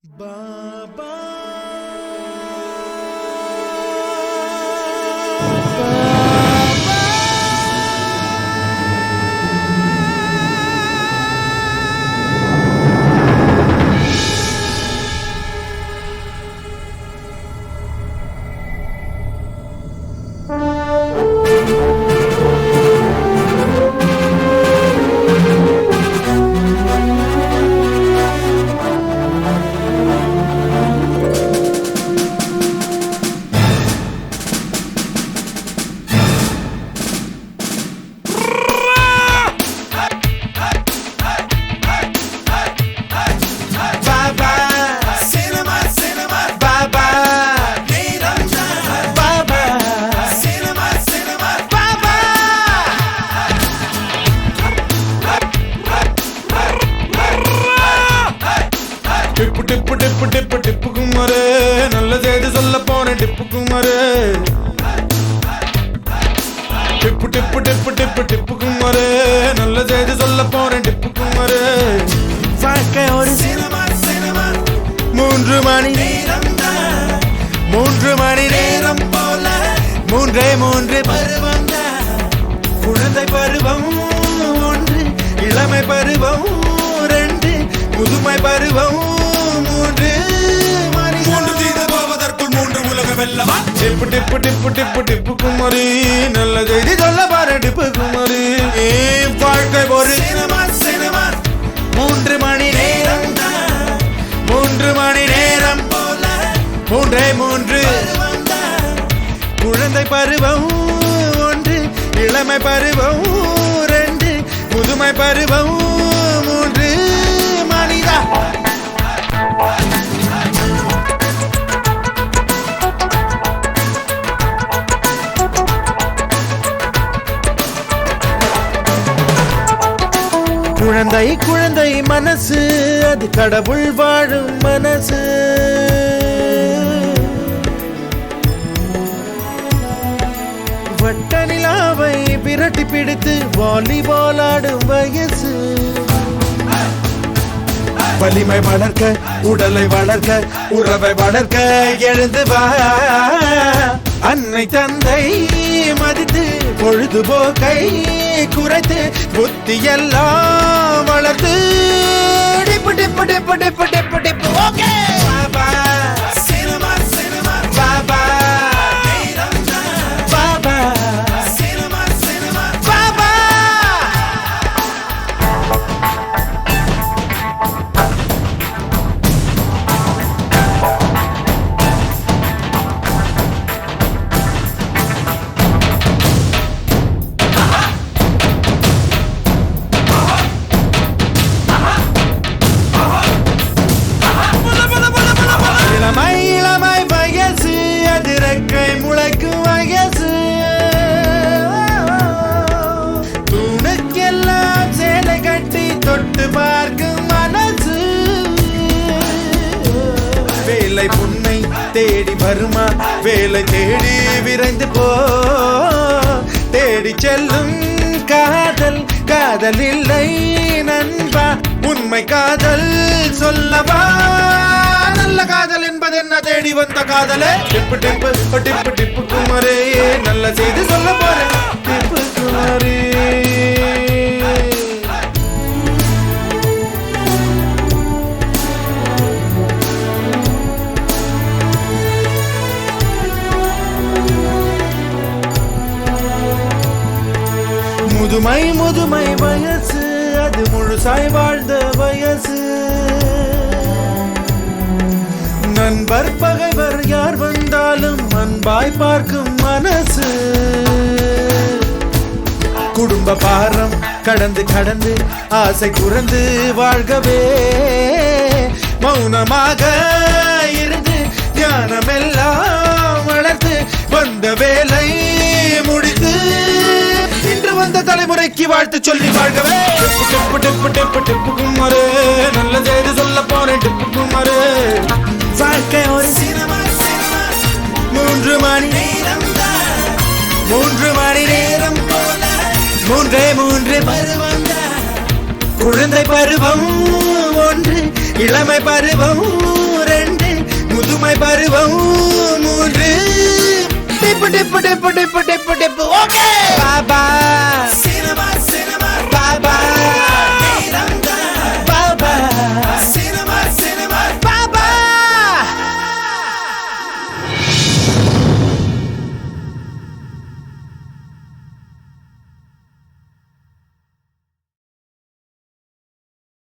பாபா டிப்பு டிப்பு டிப்பு டிப்பு டிப்பு குமாரு நல்ல செய்தி சொல்ல போனேன் டிப்பு குமாரு டிப்பு டிப்பு டிப்பு டிப்பு டிப்பு குமாரு நல்ல செய்தி சொல்ல போனேன் டிப்பு குமாரு வாழ்க்கை ஒரு சினிமா சினிமா 3 மணி நேரம் 3 மணி நேரம் போல 3 பருவம் குழந்தை பருவம் 1 இளமை பருவம் 2 முதுமை பருவம் 3 தீது போவதற்குள் 3 உலக வெல்லவா டிப்பு டிப்பு டிப்பு டிப்பு டிப்பு குமாரி நல்ல செய்தி சொல்ல பாரு டிப்பு குமாரி வாழ்க்கை ஒரு சினிமா சினிமா 3 மணி நேரம் 3 மணி நேரம் போல 3 குழந்தை பருவம் 1 இளமை பருவம் 2 முதுமை பருவம் 3 மனிதா குழந்தை குழந்தை மனசு அது கடவுள் வாழும் மனசு வட்ட நிலாவை விரட்டி பிடித்து வாலிபால் ஆடும் வயசு வலிமை வளர்க்க உடலை வளர்க்க உறவை வளர்க்க எழுந்து வா அன்னை தந்தை மதித்து பொழுதுபோக்கை குறைத்து புத்தி எல்லாம் வளர்த்து டிப்பு டிப்பு டிப்பு டிப்பு டிப்பு டிப்பு okay Baba cinema cinema Baba Baba cinema cinema Baba இளமை வயசு அதிரக்கை முளைக்கும் வயசு துணுக்கெல்லாம் சேலை கட்டி தொட்டு பார்க்கும் மனசு வேலை புன்னை தேடி வருமா வேலை தேடி விரைந்து போ தேடி செல்லும் காதல் காதல் இல்லை நண்பா உண்மை காதல் சொல்லவா நல்ல காதல் என்பது என்ன தேடி வந்த காதலே டிப்பு டிப்பு டிப்பு டிப்பு குமாரே நல்ல செய்தி சொல்ல போறேன் டிப்பு குமாரே முதுமை முதுமை வயசு அது முழுசாய் வாழ்ந்த வயசு நண்பர் பகைவர் யார் வந்தாலும் அன்பாய் பார்க்கும் மனசு குடும்ப பாரம் கடந்து கடந்து ஆசை குறைந்து வாழ்கவே மௌனமாக இருந்து ஞானமெல்லாம் வளர்த்து வந்த வேலை முடித்து இன்று வந்த தலைமுறைக்கு வாழ்த்து சொல்லி வாழ்கவே டிப்பு டிப்பு டிப்பு டிப்பு குமாரு நல்ல செய்தி சொல்ல போறேன் டிப்பு குமாரு வாழ்க்கை ஒரு சினிமா சினிமா 3 மணி நேரம் 3 மணி நேரம் போல 3 பருவம் குழந்தை பருவம் 1 இளமை பருவம் முதுமை பருவம் 3 டிப்பு டிப்பு டிப்பு டிப்பு டிப்பு